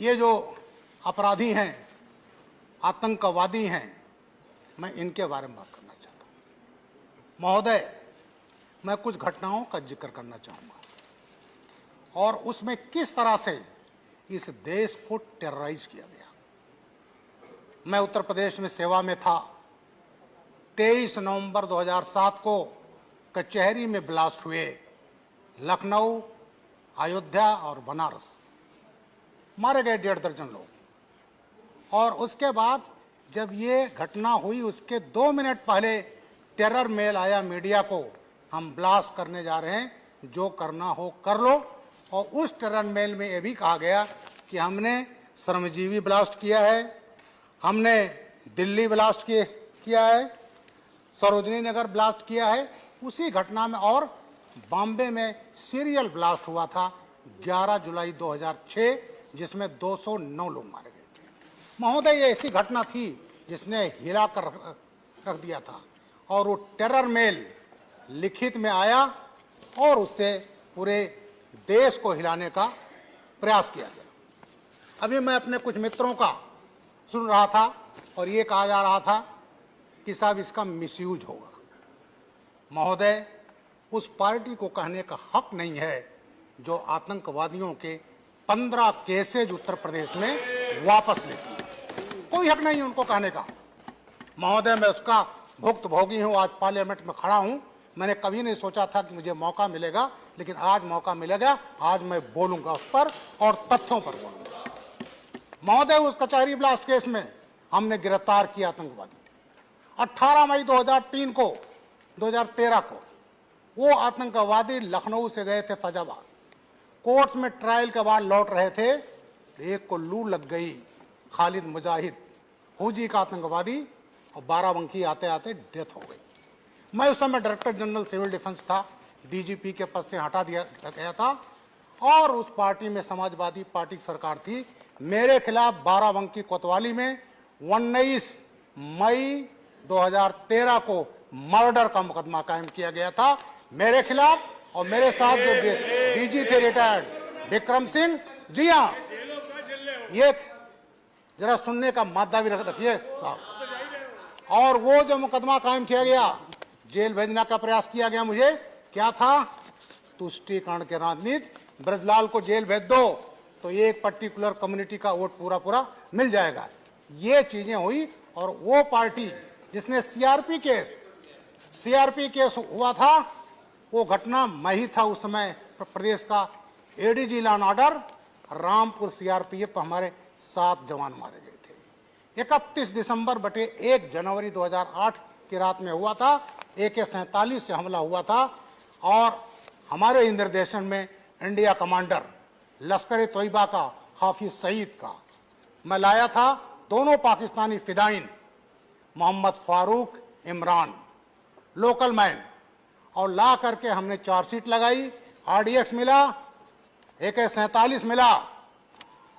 ये जो अपराधी हैं, आतंकवादी हैं, मैं इनके बारे में बात करना चाहता हूं। महोदय, मैं कुछ घटनाओं का जिक्र करना चाहूंगा और उसमें किस तरह से इस देश को टेरराइज किया गया। मैं उत्तर प्रदेश में सेवा में था। 23 नवंबर 2007 को कचहरी में ब्लास्ट हुए। लखनऊ, अयोध्या और बनारस मारे गए 1.5 दर्जन लोग। और उसके बाद जब ये घटना हुई उसके 2 मिनट पहले टेरर मेल आया मीडिया को, हम ब्लास्ट करने जा रहे हैं, जो करना हो कर लो। और उस टेरर मेल में ये भी कहा गया कि हमने श्रमजीवी ब्लास्ट किया है, हमने दिल्ली ब्लास्ट किया है, सरोजनी नगर ब्लास्ट किया है। उसी घटना में और बॉम्बे में सीरियल ब्लास्ट हुआ था 11 जुलाई 2006, जिसमें 209 लोग मारे गए थे। महोदय, ये ऐसी घटना थी जिसने हिला कर रख दिया था। और वो टेरर मेल लिखित में आया और उससे पूरे देश को हिलाने का प्रयास किया गया। अभी मैं अपने कुछ मित्रों का सुन रहा था और ये कहा जा रहा था कि साहब इसका मिसयूज होगा। महोदय, उस पार्टी को कहने का हक नहीं है जो आतंकवादियों के 15 केसेज उत्तर प्रदेश में वापस लेती है। कोई हक नहीं है उनको कहने का। महोदय, मैं उसका भुक्तभोगी हूं। आज पार्लियामेंट में खड़ा हूं। मैंने कभी नहीं सोचा था कि मुझे मौका मिलेगा, लेकिन आज मौका मिलेगा। आज मैं बोलूंगा उस पर और तथ्यों पर बोलूंगा। महोदय, उस कचहरी ब्लास्ट केस में हमने गिरफ्तार किया आतंकवादी। 18 मई 2013 को वो आतंकवादी लखनऊ से गए थे फैजाबाद। कोर्ट्स में ट्रायल के बाद लौट रहे थे। एक को लू लग गई, खालिद मुजाहिद, फौजी का आतंकवादी, और बाराबंकी आते आते डेथ हो गई। मैं उस समय डायरेक्टर जनरल सिविल डिफेंस था, डीजीपी के पद से हटा दिया गया था और उस पार्टी में समाजवादी पार्टी की सरकार थी। मेरे खिलाफ बाराबंकी कोतवाली में 19 मई 2013 को मर्डर का मुकदमा कायम किया गया था मेरे खिलाफ। और मेरे साथ जो डीजी थे रिटायर्ड विक्रम सिंह, जी हाँ, ये जरा सुनने का मादा भी रखिए साहब। और वो जो मुकदमा कायम किया गया, जेल भेजने का प्रयास किया गया मुझे। क्या था? तुष्टीकरण के राजनीति, ब्रजलाल को जेल भेज दो तो एक पर्टिकुलर कम्युनिटी का वोट पूरा मिल जाएगा। ये चीजें हुई। और वो पार्टी जिसने सीआरपी केस हुआ था, वो घटना मैं ही था उस समय प्रदेश का ADG law and order. Rampur CRPF पर हमारे 7 जवान मारे गए थे। 31 दिसंबर बटे 1 जनवरी 2008 की रात में हुआ था। AK-47 से हमला हुआ था और हमारे निर्देशन में इंडिया कमांडर लश्कर तोयबा का, हाफिज सईद का मैं लाया था। दोनों पाकिस्तानी फिदाइन, मोहम्मद फारूक, इमरान, लोकल मैन, और ला करके हमने चार्जशीट लगाई। RDX मिला, AK-47 मिला।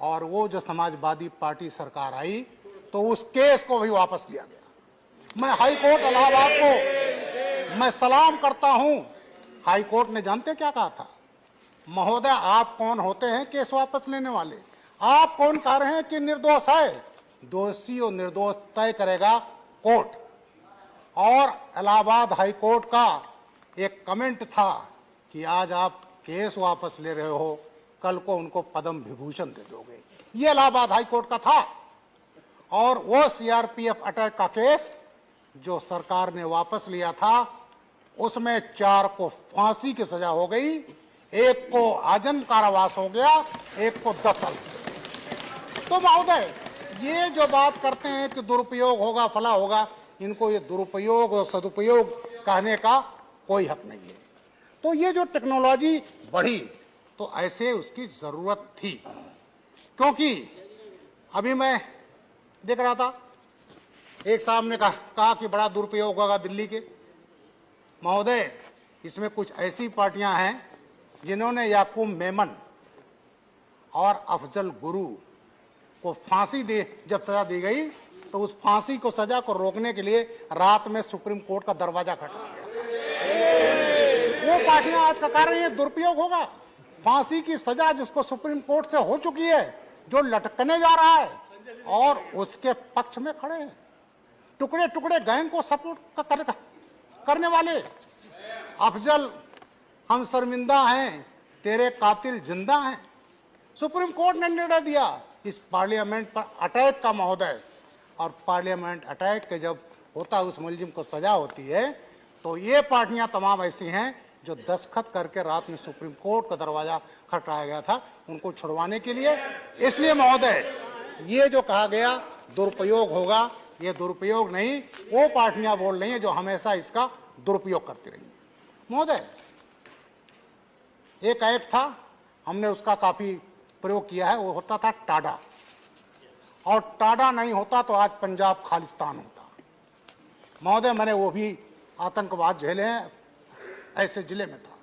और वो जो समाजवादी पार्टी सरकार आई तो उस केस को भी वापस लिया गया। मैं हाई कोर्ट इलाहाबाद को मैं सलाम करता हूं। हाई कोर्ट ने जानते क्या कहा था? महोदय, आप कौन होते हैं केस वापस लेने वाले? आप कौन कह रहे हैं कि निर्दोष है? दोषी और निर्दोष तय करेगा कोर्ट। और इलाहाबाद हाई कोर्ट का एक कमेंट था कि आज आप केस वापस ले रहे हो, कल को उनको पद्म विभूषण दे दोगे। ये इलाहाबाद हाई कोर्ट का था। और वो सीआरपीएफ अटैक का केस जो सरकार ने वापस लिया था, उसमें 4 को फांसी की सजा हो गई, एक को आजीवन कारावास हो गया, एक को 10 साल से। तो महोदय, ये जो बात करते हैं कि दुरुपयोग होगा, फला होगा, इनको ये दुरुपयोग और सदुपयोग कहने का कोई हक नहीं है। तो ये जो टेक्नोलॉजी बढ़ी तो ऐसे उसकी जरूरत थी। क्योंकि अभी मैं देख रहा था, एक साहब ने कहा कि बड़ा दुरुपयोग होगा दिल्ली के। महोदय, इसमें कुछ ऐसी पार्टियां हैं जिन्होंने याकूब मेमन और अफजल गुरु को फांसी जब सजा दी गई तो उस फांसी को सजा को रोकने के लिए रात में सुप्रीम कोर्ट का दरवाजा खटखटाया गया। वो पार्टियां आज का कारण ये दुरुपयोग होगा। फांसी की सजा जिसको सुप्रीम कोर्ट से हो चुकी है, जो लटकने जा रहा है और उसके पक्ष में खड़े हैं, टुकड़े टुकड़े गैंग को सपोर्ट करने वाले। अफजल, हम शर्मिंदा हैं, तेरे कातिल जिंदा हैं। सुप्रीम कोर्ट ने निर्णय दिया इस पार्लियामेंट पर अटैक का महोदय, और पार्लियामेंट अटैक के जब होता है उस मुलजिम को सजा होती है, तो ये पार्टियां तमाम ऐसी हैं जो दस्तखत करके रात में सुप्रीम कोर्ट का दरवाजा खटखटाया गया था उनको छुड़वाने के लिए। इसलिए महोदय, ये जो कहा गया दुरुपयोग होगा, ये दुरुपयोग नहीं, वो पार्टियां बोल रही हैं जो हमेशा इसका दुरुपयोग करती रही। महोदय, एक एक्ट था, हमने उसका काफी प्रयोग किया है, वो होता था टाडा, और टाडा नहीं होता तो आज पंजाब खालिस्तान होता। महोदय, मैंने वो भी आतंकवाद झेले हैं, ऐसे जिले में था।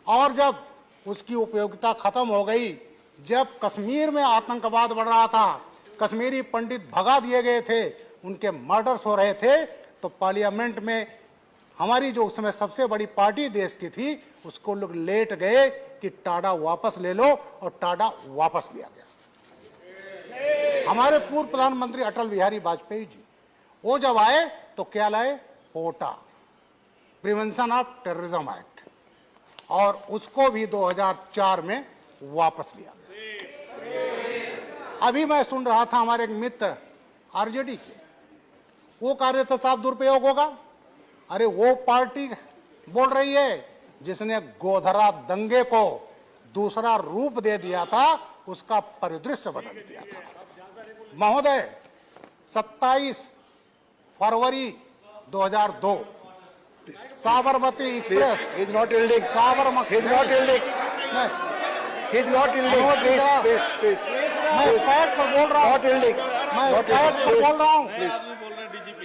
और जब उसकी उपयोगिता खत्म हो गई, जब कश्मीर में आतंकवाद बढ़ रहा था, कश्मीरी पंडित भगा दिए गए थे, उनके मर्डर्स हो रहे थे, तो पार्लियामेंट में हमारी जो उस समय सबसे बड़ी पार्टी देश की थी, उसको लोग लेट गए कि टाडा वापस ले लो, और टाडा वापस लिया गया। हमारे पूर्व प्रधानमंत्री अटल बिहारी वाजपेयी जी, वो जब आए तो क्या लाए? पोटा, प्रिवेंशन ऑफ टेररिज्म एक्ट, और उसको भी 2004 में वापस लिया गया। अभी मैं सुन रहा था हमारे एक मित्र आरजेडी के, वो कह रहे थे साहब दुरुपयोग होगा। अरे वो पार्टी बोल रही है जिसने गोधरा दंगे को दूसरा रूप दे दिया था, उसका परिदृश्य बदल दिया था। महोदय, 27 फरवरी 2002 साबरमती एक्सप्रेस, साबरमती, मैं फैक्ट पर बोल रहा हूँ, मैं फैक्ट पर बोल रहा हूँ,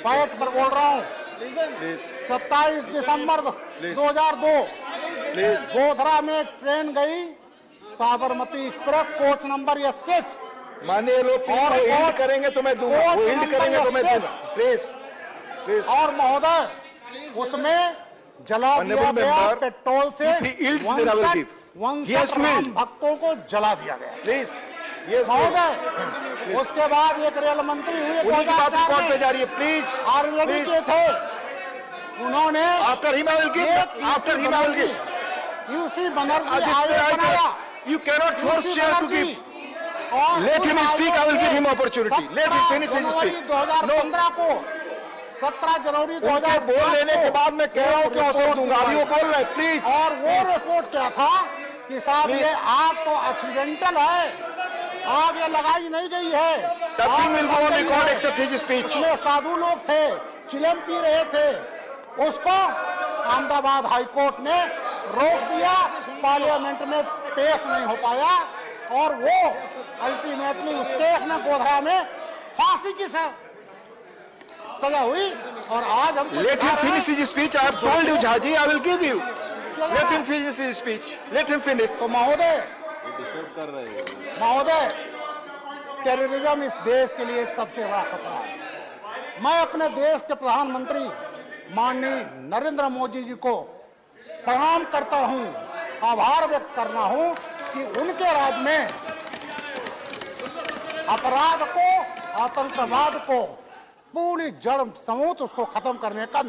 फैक्ट पर बोल रहा हूँ। 27 दिसंबर 2002 गोधरा में ट्रेन गई, Sabarmati express, coach number S6। माननीय लोग हिंट करेंगे तो मैं दूंगा, वो हिंट करेंगे तो मैं दूंगा, प्लीज। और महोदय, उसमें जला दिया गया पेट्रोल से 59 भक्तों को जला दिया गया। प्लीज महोदय, उसके बाद एक रेल मंत्री हुए 2004 में, जा रही है, प्लीज आरजेडी के थे, उन्होंने आफ्टर हिमालय यूसी बनर्जी आयोग बनाया। You cannot force chair to give. Let him speak. I will give him opportunity. Let him finish his speech. 2015 को 17 जनवरी 2015 बोल लेने के बाद मैं कह रहा हूँ क्या असर दूंगा, अभी वो बोल रहा है, प्लीज। और वो रिपोर्ट क्या था कि साहब ये आग तो एक्सीडेंटल है, आग ये लगाई नहीं गई है। Nothing will go on record except his speech. उसमें साधु लोग थे, चिलम पी रहे थे, उसको अहमदाबाद हाईकोर्ट ने रोक दिया, पार्लियामेंट में पेश नहीं हो पाया, और वो अल्टीमेटली उस केस में गोधरा में फांसी की सजा हुई। और आज हम Let him finish his speech. I have told you, Jhaji, I will give you. Let him finish his speech. Let him finish. तो महोदय, टेररिज्म इस देश के लिए सबसे बड़ा खतरा है। मैं अपने देश के प्रधानमंत्री माननीय नरेंद्र मोदी जी को प्रणाम करता हूं, आभार व्यक्त करना हूं कि उनके राज में अपराध को, आतंकवाद को पूरी जड़ समूत उसको खत्म करने का